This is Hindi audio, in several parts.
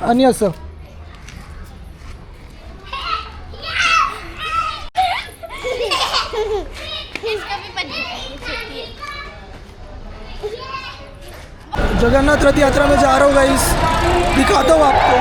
आणि असं जगन्नाथ रथ यात्रा में जा रहा हूँ गाइस, दिखाता हूँ आपको।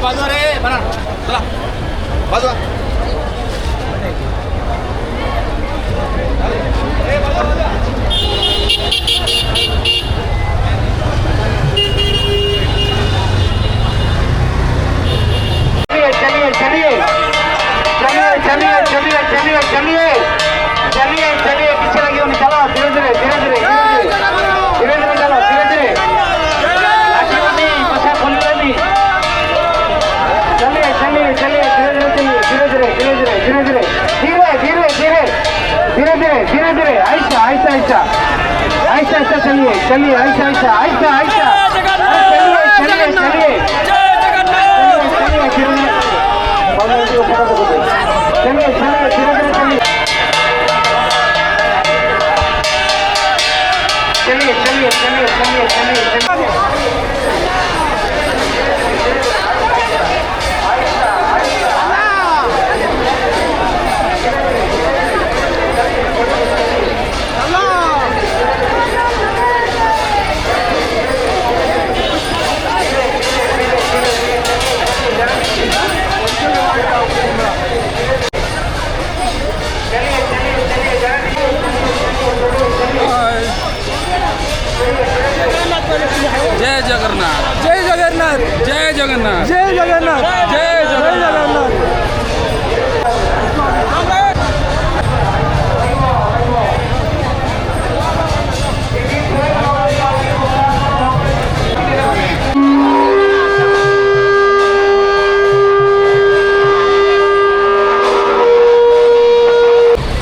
बाजूला रे बना चला बाजूला चलिए पीछे लगी होनी चलो धीरे धीरे चलो धीरे धीरे बसा खोलिए नहीं चलिए धीरे ऐसा चलिए ऐसा जय जगन्नाथ जय जगन्नाथ जय जगन्नाथ जय जगन्नाथ जय जगन्नाथ।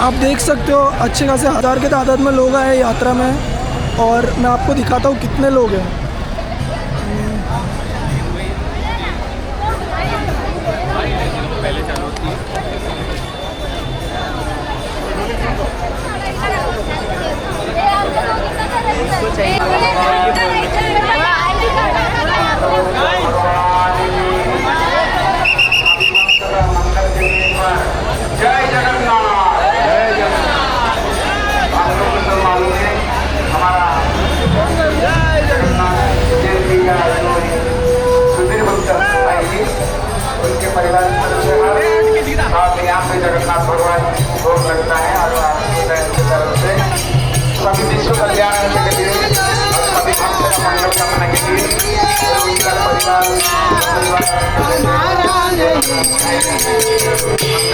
आप देख सकते हो अच्छे खासे हज़ार के तादाद में लोग आए यात्रा में, और मैं आपको दिखाता हूँ कितने लोग हैं। जय जगन्नाथ। आप लोगों को मालूम है हमारा भोग लगता है और आपकी तरफ से सभी विश्व कल्याण के लिए और सभी भक्त मंगल कामना के लिए और उनका परिवार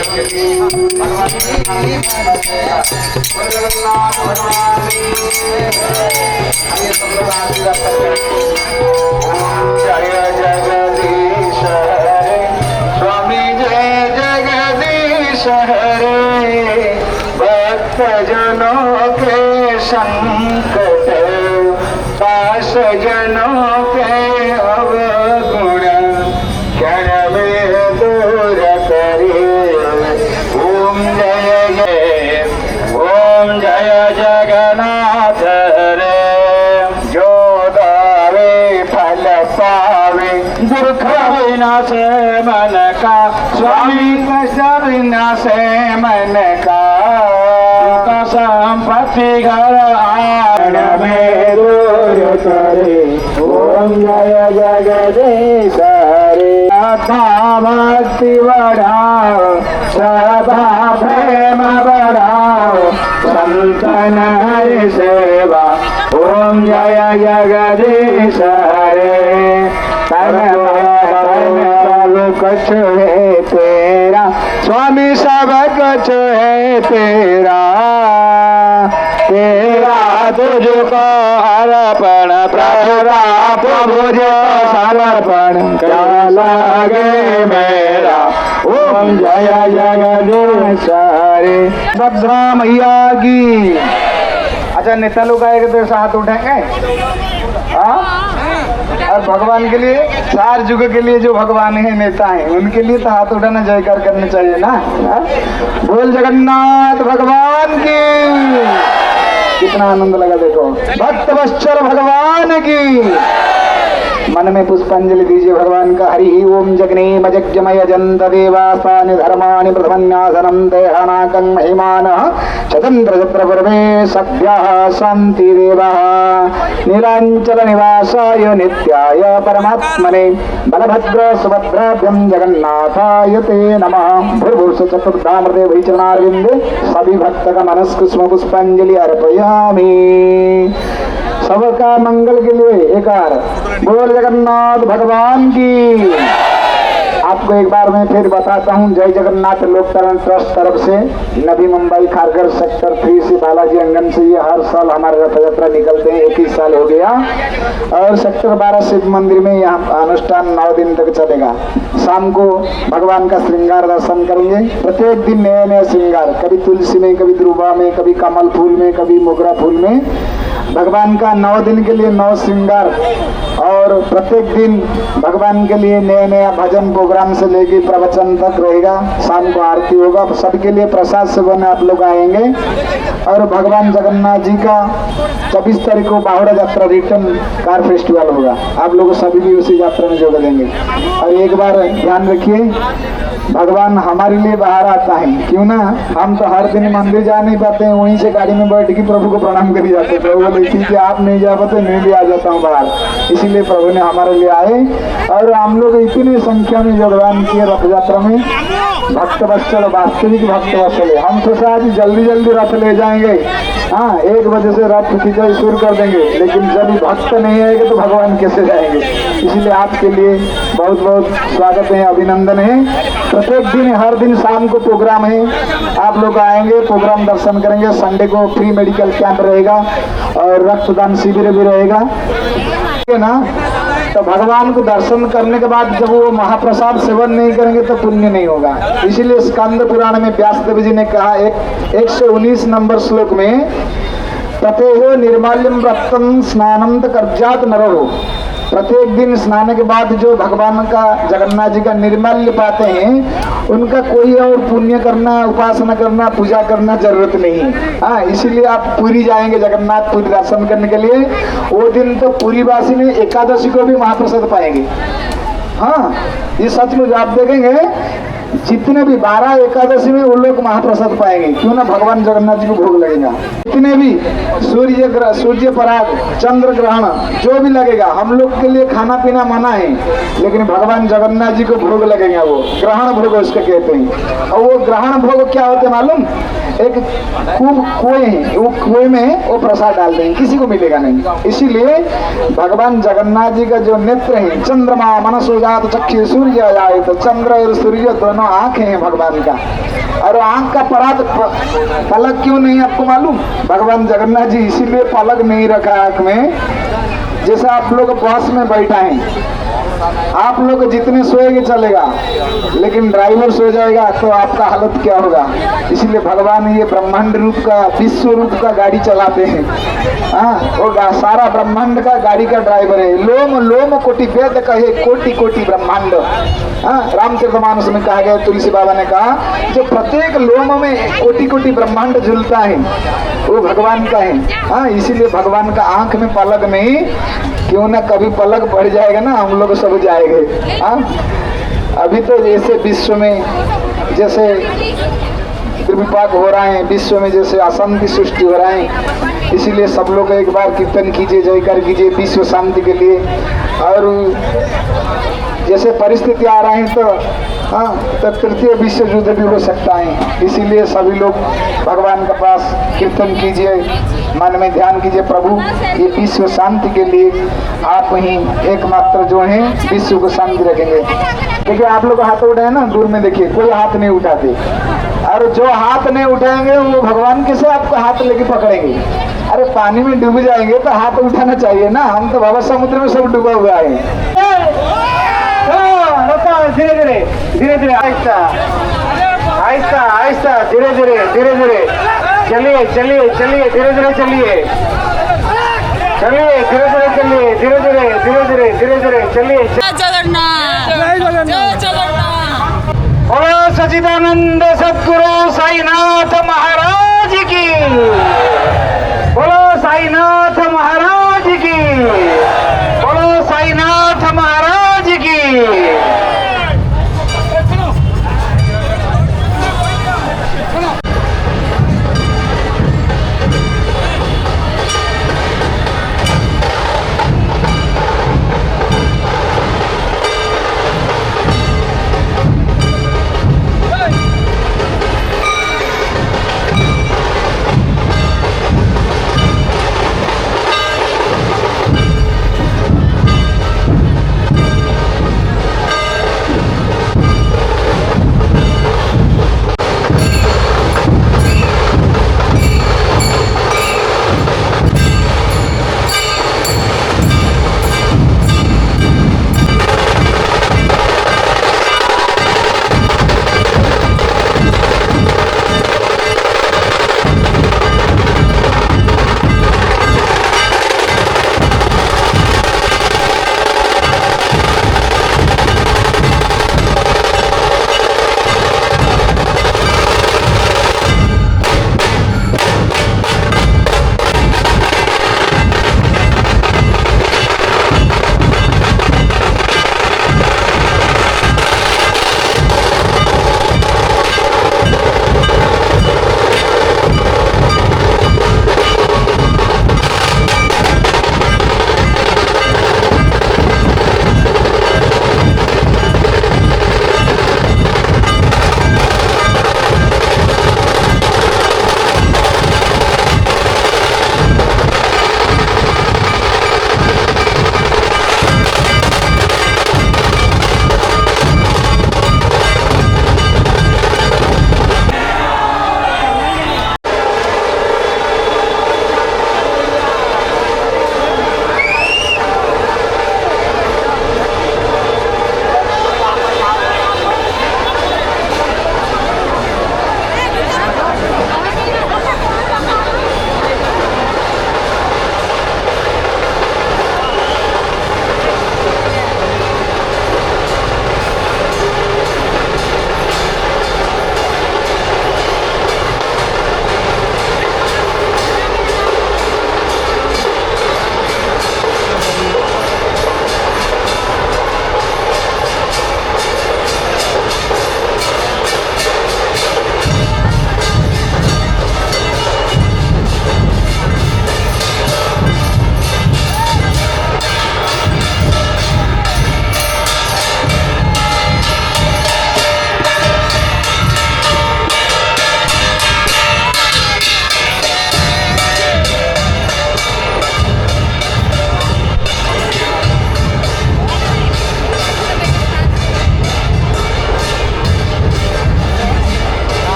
के लिए भगवान जगन्नाथ भगवान ये सब लोग आशीर्वाद करते हैं। जय जगदीश हरे स्वामी जय जगदीश हरे भक्त जनों के संकट पास जनों के अवगुण क्षण में दूर करे। ओम जय जगन्नाथ हरे जो दावे फल पावे दुख विनाश मन का स्वामी कष्ट विनाश मन का संपत्ति घर आण में दूर करे। ओम जय जगदीश हरे श्रद्धा भक्ति बढ़ाओ श्रद्धा प्रेम बढ़ाओ संतन हरि सेवा। ओम जय जगदीश हरे सब कुछ है तेरा स्वामी सब कुछ है तेरा तेरा तुझको अर्पण प्रभु जो समर्पण क्या लागे मेरा। ओम जय जगदीश हरे भद्रा मैया की। अच्छा नेता लोग आएंगे तो हाथ उठाएंगे हाँ और भगवान के लिए सार युग के लिए जो भगवान है नेता हैं उनके लिए तो हाथ उठाना जयकार करने चाहिए ना। बोल जगन्नाथ भगवान की। कितना आनंद लगा देखो भक्त वत्सल भगवान की। मन में पुष्पांजलि दीजिए भगवान का। हरि ओम जगनेम जगमय जंत देवास्तानि धर्माणि प्रथमन्यासनं देहानाकं महिमानः चतंत्र चत्र पूर्वे सभ्यः शान्ति देवः नीलांचल निवासाय नित्याय परमात्मने बलभद्र सुभद्राभ्यं जगन्नाथाय ते नमः। भूर्भुवस्सुः चतुर्धामृते वैचरणारविन्दे सभी भक्त का मनस्कुष्म पुष्पांजलि अर्पयामि। सबका मंगल के लिए एकार बोल जगन्नाथ भगवान की। आपको एक बार मैं फिर बताता हूँ। जय जगन्नाथ लोक कल्याण ट्रस्ट तरफ से नवी मुंबई खारघर सेक्टर 3 से बालाजी अंगन से ये हर साल हमारे रथ यात्रा निकलते हैं। 21 साल हो गया और सेक्टर 12 शिव मंदिर में यहाँ अनुष्ठान 9 दिन तक चलेगा। शाम को भगवान का श्रृंगार दर्शन करेंगे। प्रत्येक दिन नए नए श्रृंगार, कभी तुलसी में, कभी दुर्वा में, कभी कमल फूल में, कभी मोगरा फूल में। भगवान का 9 दिन के लिए 9 श्रृंगार और प्रत्येक दिन भगवान के लिए नया नया भजन प्रोग्राम से लेके प्रवचन तक रहेगा। शाम को आरती होगा। सबके लिए प्रसाद सेवन आप लोग आएंगे। और भगवान जगन्नाथ जी का 24 तारीख को बाहुड़ा यात्रा रिटर्न कार फेस्टिवल होगा। आप लोग सभी भी उसी यात्रा में जोड़ देंगे। और एक बार ध्यान रखिए भगवान हमारे लिए बाहर आता है। क्यों ना, हम तो हर दिन मंदिर जा नहीं पाते हैं, वहीं से गाड़ी में बैठ के प्रभु को प्रणाम करी जाते हैं। प्रभु बोले ठीक है आप नहीं जा पाते, मैं भी आ जाता हूँ बाहर। इसीलिए प्रभु ने हमारे लिए आए और हम लोग इतनी संख्या में योगदान किए रथ यात्रा में। भक्त वत्सल, वास्तविक भक्त वत्सल। हम तो आज जल्दी जल्दी रथ ले जाएंगे। हाँ 1 बजे से रथ खिंचाई शुरू कर देंगे, लेकिन जब भक्त नहीं आएंगे तो भगवान कैसे जाएंगे। इसीलिए आपके लिए बहुत बहुत स्वागत है, अभिनंदन है। प्रत्येक दिन हर दिन शाम को प्रोग्राम है। आप लोग आएंगे, प्रोग्राम दर्शन करेंगे। संडे को फ्री मेडिकल कैंप रहेगा और रक्तदान शिविर भी रहेगा, ठीक है ना। तो भगवान को दर्शन करने के बाद जब वो महाप्रसाद सेवन नहीं करेंगे तो पुण्य नहीं होगा। इसीलिए स्कंद पुराण में व्यासदेव जी ने कहा 119 नंबर श्लोक में ततेहो निर्माल्यम व्रतम स्नानम कर्जात नरो। प्रत्येक दिन स्नान के बाद जो भगवान का जगन्नाथ जी का निर्माल्य पाते हैं उनका कोई और पुण्य करना, उपासना करना, पूजा करना जरूरत नहीं। हाँ इसीलिए आप पुरी जाएंगे जगन्नाथपुरी दर्शन करने के लिए। वो दिन तो पुरी वासी में एकादशी को भी महाप्रसाद पाएंगे। हाँ ये सचमुच आप देखेंगे जितने भी 12 एकादशी में वो लोग महाप्रसाद पाएंगे, क्यों ना भगवान जगन्नाथ जी को भोग लगेगा। जितने भी सूर्य पराग, चंद्र ग्रहण जो भी लगेगा, हम लोग के लिए खाना पीना मना है, लेकिन भगवान जगन्नाथ जी को भोग लगेगा। वो ग्रहण भोग उसको कहते हैं। और वो ग्रहण भोग क्या होते मालूम, एक कुएं है, वो कुएं में वो प्रसाद डाल देंगे, किसी को मिलेगा नहीं। इसीलिए भगवान जगन्नाथ जी का जो नेत्र है, चंद्रमा मनसो जात चक्षु सूर्य आए, तो चंद्र और सूर्य दोनों आंखें हैं भगवान का। और आंख का पलक क्यों नहीं आपको मालूम? भगवान जगन्नाथ जी इसीलिए पलक नहीं रखा आंख में। जैसे आप लोग बस में बैठा है, आप लोग जितने सोएंगे चलेगा, लेकिन ड्राइवर सो जाएगा तो आपका हालत क्या होगा। इसलिए भगवान ये ब्रह्मांड रूप का, विश्व रूप का गाड़ी चलाते हैं। हाँ, वो सारा ब्रह्मांड का गाड़ी का ड्राइवर है। लोम लोम कोटि वेद कहे, कोटि कोटि ब्रह्मांड। हाँ, रामचरितमानस में कहा गया, तुलसी बाबा ने कहा, जो प्रत्येक लोम में कोटि कोटि ब्रह्मांड झूलता है वो भगवान का है। हाँ, इसीलिए भगवान का आंख में पलक नहीं, क्यों ना कभी पलक बढ़ जाएगा ना, हम लोग सब जाएंगे। हाँ, अभी तो जैसे विश्व में जैसे दुर्विपाक हो रहा है, विश्व में जैसे अशांति सृष्टि हो रहा है, इसीलिए सब लोग एक बार कीर्तन कीजिए, जयकार कीजिए विश्व शांति के लिए। और जैसे परिस्थिति आ रहे हैं तो हाँ, तो तृतीय विश्व युद्ध भी हो सकता है। इसीलिए सभी लोग भगवान के पास कीर्तन कीजिए, मन में ध्यान कीजिए, प्रभु ये विश्व शांति के लिए आप ही एकमात्र जो हैं विश्व को शांति रखेंगे। देखिए आप लोग हाथ उठाए ना, दूर में देखिए कोई हाथ नहीं उठाते, और जो हाथ नहीं उठाएंगे वो भगवान कैसे आपको हाथ लेके पकड़ेंगे। अरे पानी में डूब जाएंगे तो हाथ उठाना चाहिए ना, हम तो बाबा समुद्र में सब डूबा हुआ है। धीरे धीरे धीरे धीरे, आहिस्ता आहिस्ता आहिस्ता, धीरे धीरे धीरे धीरे चलिए चलिए चलिए, धीरे धीरे चलिए चलिए, धीरे धीरे चलिए, धीरे धीरे धीरे धीरे धीरे धीरे चलिए। जय जगन्नाथ, जय जगन्नाथ। बोलो सच्चिदानंद सद्गुरु साईनाथ